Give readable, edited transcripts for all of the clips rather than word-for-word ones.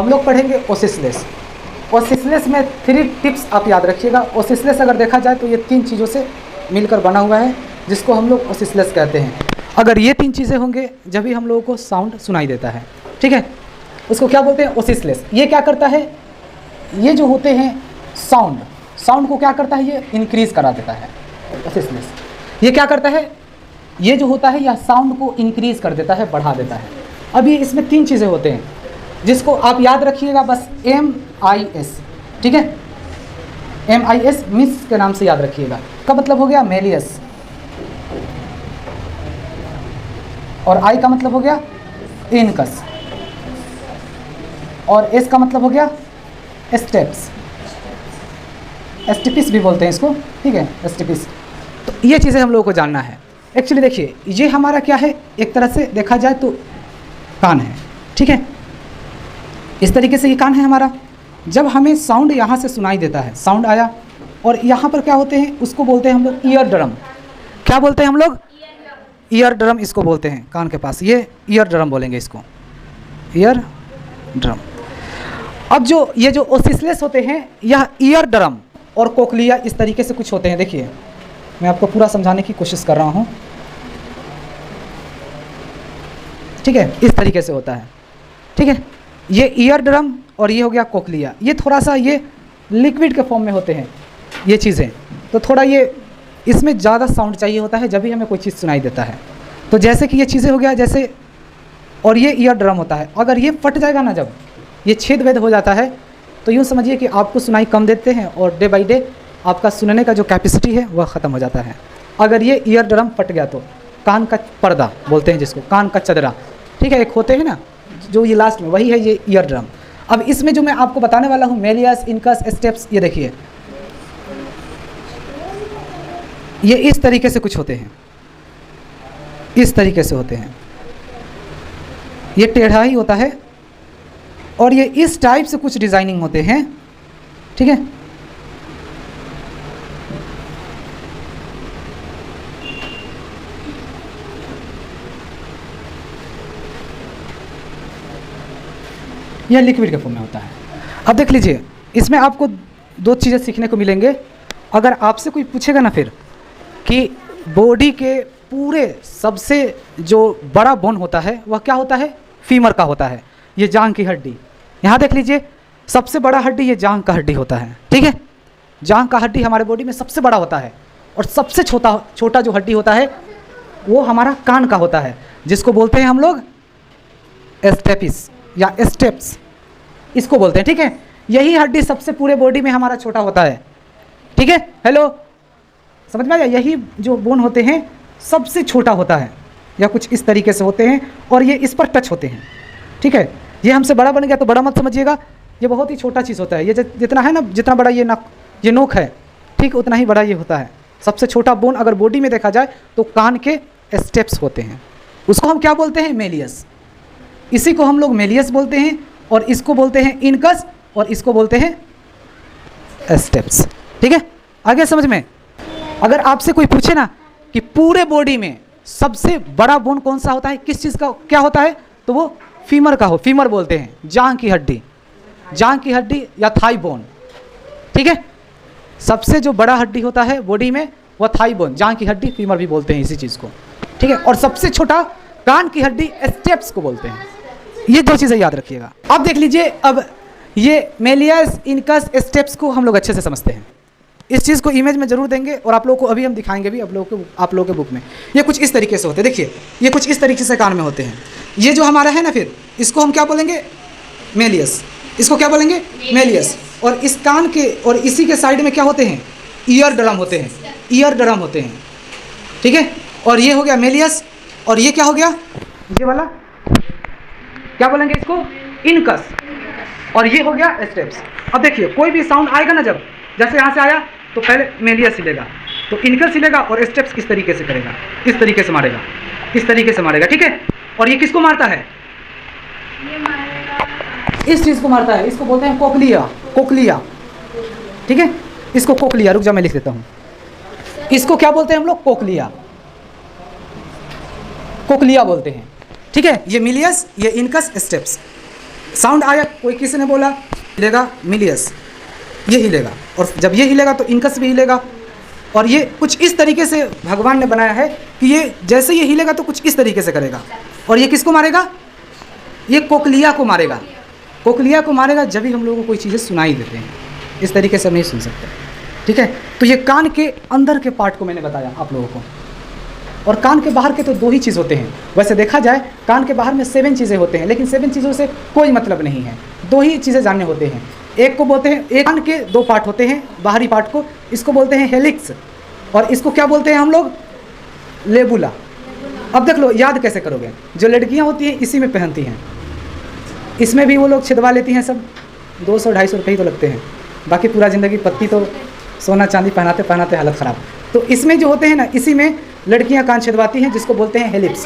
हम लोग पढ़ेंगे ओसिसलेस। ओसिसलेस में 3 टिप्स आप याद रखिएगा। ओसिसलेस अगर देखा जाए तो ये 3 चीज़ों से मिलकर बना हुआ है, जिसको हम लोग ओसिसलेस कहते हैं। अगर ये 3 चीज़ें होंगे जब भी हम लोगों को साउंड सुनाई देता है, ठीक है, उसको क्या बोलते हैं? ओसिसलेस। ये क्या करता है? ये जो होते हैं साउंड को क्या करता है? ये इंक्रीज़ करा देता है। ओसिसलेस ये क्या करता है? ये जो होता है यह साउंड को इंक्रीज़ कर देता है, बढ़ा देता है। अब ये इसमें 3 चीज़ें होते हैं जिसको आप याद रखिएगा बस, MIS, ठीक है, MIS मिस के नाम से याद रखिएगा। का मतलब हो गया मेलियस, और I का मतलब हो गया इनकस, और S का मतलब हो गया स्टेप्स, एस्टिपिस भी बोलते हैं इसको, ठीक है, एस्टिपिस। तो ये चीज़ें हम लोगों को जानना है। एक्चुअली देखिए, ये हमारा क्या है, एक तरह से देखा जाए तो कान है, ठीक है, इस तरीके से ये कान है हमारा। जब हमें साउंड यहाँ से सुनाई देता है, साउंड आया, और यहाँ पर क्या होते हैं, उसको बोलते हैं हम लोग ईयर ड्रम। क्या बोलते हैं हम लोग? ईयर ड्रम इसको बोलते हैं, कान के पास, ये ईयर ड्रम बोलेंगे इसको, ईयर ड्रम। अब जो ये जो ओसिसलेस होते हैं, यह ईयर ड्रम और कोक्लिया इस तरीके से कुछ होते हैं। देखिए, मैं आपको पूरा समझाने की कोशिश कर रहा हूँ, ठीक है, इस तरीके से होता है, ठीक है। ये ईयर ड्रम और ये हो गया कोक्लिया। ये थोड़ा सा ये लिक्विड के फॉर्म में होते हैं ये चीज़ें, तो थोड़ा ये इसमें ज़्यादा साउंड चाहिए होता है जब भी हमें कोई चीज़ सुनाई देता है। तो जैसे कि ये चीज़ें हो गया जैसे, और ये ईयर ड्रम होता है। अगर ये फट जाएगा ना, जब ये छेद वेद हो जाता है, तो यूँ समझिए कि आपको सुनाई कम देते हैं और डे बाई डे आपका सुनने का जो कैपेसिटी है वह ख़त्म हो जाता है। अगर ये ईयर ड्रम फट गया तो कान का पर्दा बोलते हैं जिसको, कान का चदरा, ठीक है, एक होते हैं ना जो ये लास्ट में, वही है ये ईयर ड्रम। अब इसमें जो मैं आपको बताने वाला हूँ, मेलियस, इनकस, स्टेप्स, ये देखिए, ये इस तरीके से कुछ होते हैं, इस तरीके से होते हैं। ये टेढ़ा ही होता है और ये इस टाइप से कुछ डिजाइनिंग होते हैं, ठीक है। यह लिक्विड के फॉर्म में होता है। अब देख लीजिए, इसमें आपको 2 चीज़ें सीखने को मिलेंगे। अगर आपसे कोई पूछेगा ना फिर कि बॉडी के पूरे सबसे जो बड़ा बोन होता है वह क्या होता है, फीमर का होता है, ये जांघ की हड्डी। यहाँ देख लीजिए, सबसे बड़ा हड्डी ये जांघ का हड्डी होता है, ठीक है। जांघ का हड्डी हमारे बॉडी में सबसे बड़ा होता है, और सबसे छोटा जो हड्डी होता है वो हमारा कान का होता है, जिसको बोलते हैं हम लोग स्टेपिस या स्टेप्स, इसको बोलते हैं, ठीक है। यही हड्डी सबसे पूरे बॉडी में हमारा छोटा होता है, ठीक है। हेलो, समझ में आ गया? यही जो बोन होते हैं सबसे छोटा होता है, या कुछ इस तरीके से होते हैं, और ये इस पर टच होते हैं, ठीक है। ये हमसे बड़ा बन गया तो बड़ा मत समझिएगा, ये बहुत ही छोटा चीज़ होता है। ये जितना है ना, जितना बड़ा ये नोक है, ठीक, उतना ही बड़ा ये होता है। सबसे छोटा बोन अगर बॉडी में देखा जाए तो कान के स्टेप्स होते हैं, उसको हम क्या बोलते हैं, मेलियस। इसी को हम लोग मेलियस बोलते हैं, और इसको बोलते हैं इनकस, और इसको बोलते हैं स्टेप्स, ठीक है। आगे समझ में? अगर आपसे कोई पूछे ना कि पूरे बॉडी में सबसे बड़ा बोन कौन सा होता है, किस चीज़ का क्या होता है, तो वो फीमर का हो, फीमर बोलते हैं, जांघ की हड्डी, जांघ की हड्डी या थाई बोन, ठीक है। सबसे जो बड़ा हड्डी होता है बॉडी में वह थाई बोन, जांघ की हड्डी, फीमर भी बोलते हैं इसी चीज़ को, ठीक है। और सबसे छोटा कान की हड्डी स्टेप्स को बोलते हैं। ये 2 चीज़ें याद रखिएगा। अब देख लीजिए, अब ये मेलियस, इनकस, स्टेप्स को हम लोग अच्छे से समझते हैं। इस चीज़ को इमेज में जरूर देंगे, और आप लोगों को अभी हम दिखाएंगे भी आप लोगों के बुक में। ये कुछ इस तरीके से होते हैं, देखिए, ये कुछ इस तरीके से कान में होते हैं। ये जो हमारा है ना, फिर इसको हम क्या बोलेंगे, मेलियस। इसको क्या बोलेंगे, मेलियस। और इस कान के और इसी के साइड में क्या होते हैं, ईयर ड्रम होते हैं, ईयर ड्रम होते हैं, ठीक है। और ये हो गया मेलियस, और ये क्या हो गया, ये वाला क्या बोलेंगे इसको, इनकस, और ये हो गया स्टेप्स। अब देखिए, कोई भी साउंड आएगा ना, जब जैसे यहाँ से आया तो पहले मेलियस हिलेगा, तो इनकस हिलेगा, और स्टेप्स किस तरीके से करेगा, इस तरीके से मारेगा, इस तरीके से मारेगा, ठीक है। और ये किसको मारता है, इस चीज़ को मारता है, इसको बोलते हैं कोक्लिया, कोक्लिया, ठीक है। इसको कोक्लिया, रुक जा मैं लिख देता हूँ, इसको क्या बोलते हैं हम लोग, कोक्लिया, कोक्लिया बोलते हैं, ठीक है। ये मिलियस, ये इनकस, स्टेप्स, साउंड आया, कोई किसी ने बोला हिलेगा मिलियस, ये हिलेगा, और जब ये हिलेगा तो इनकस भी हिलेगा। और ये कुछ इस तरीके से भगवान ने बनाया है कि ये जैसे ये हिलेगा तो कुछ इस तरीके से करेगा। और ये किसको मारेगा? ये कोकलिया को मारेगा। कोकलिया को मारेगा जब भी हम लोगों को कोई चीज़ें सुनाई देते हैं, इस तरीके से हम नहीं सुन सकते। ठीक है, तो ये कान के अंदर के पार्ट को मैंने बताया आप लोगों को। और कान के बाहर के तो 2 ही चीज़ होते हैं। वैसे देखा जाए कान के बाहर में 7 चीज़ें होते हैं, लेकिन 7 चीज़ों से कोई मतलब नहीं है। 2 ही चीज़ें जानने होते हैं। एक को बोलते हैं, एक कान के 2 पार्ट होते हैं, बाहरी पार्ट को, इसको बोलते हैं हेलिक्स, और इसको क्या बोलते हैं हम लोग? लेबुला। अब देख लो, याद कैसे करोगे? जो लड़कियाँ होती हैं इसी में पहनती हैं, इसमें भी वो लोग छिदवा लेती हैं सब, 200-250 रुपये ही तो लगते हैं, बाकी पूरा ज़िंदगी पत्ती तो सोना चांदी पहनाते पहनाते हालत ख़राब। तो इसमें जो होते हैं ना, इसी में लड़कियां कान छिदवाती हैं, जिसको बोलते हैं हेलिप्स।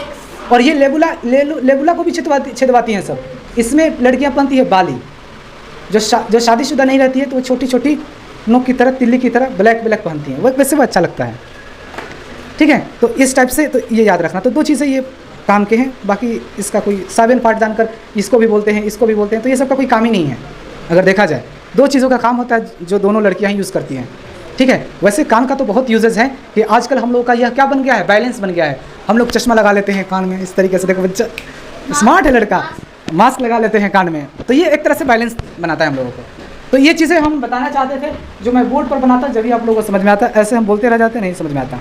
और ये लेबुला को भी छिदवाती हैं सब। इसमें लड़कियां पहनती है बाली, जो शादीशुदा नहीं रहती है तो वो छोटी छोटी नोक की तरह, तिल्ली की तरह ब्लैक ब्लैक पहनती हैं, वो वैसे वो अच्छा लगता है। ठीक है, तो इस टाइप से तो ये याद रखना। तो 2 चीज़ें ये काम के हैं, बाकी इसका कोई 7 पार्ट जानकर इसको भी बोलते हैं, इसको भी बोलते हैं, तो ये सब का कोई काम ही नहीं है। अगर देखा जाए 2 चीज़ों का काम होता है जो दोनों लड़कियां ही यूज़ करती हैं। ठीक है, वैसे कान का तो बहुत यूजेस हैं कि आजकल हम लोग का यह क्या बन गया है? बैलेंस बन गया है। हम लोग चश्मा लगा लेते हैं कान में, इस तरीके से। देखो बच्चा स्मार्ट है लड़का, मास्क लगा लेते हैं कान में, तो ये एक तरह से बैलेंस बनाता है हम लोगों को। तो ये चीज़ें हम बताना चाहते थे, जो मैं बोर्ड पर बनाता जब भी आप लोगों को समझ में आता। ऐसे हम बोलते रह जाते, नहीं समझ में आता।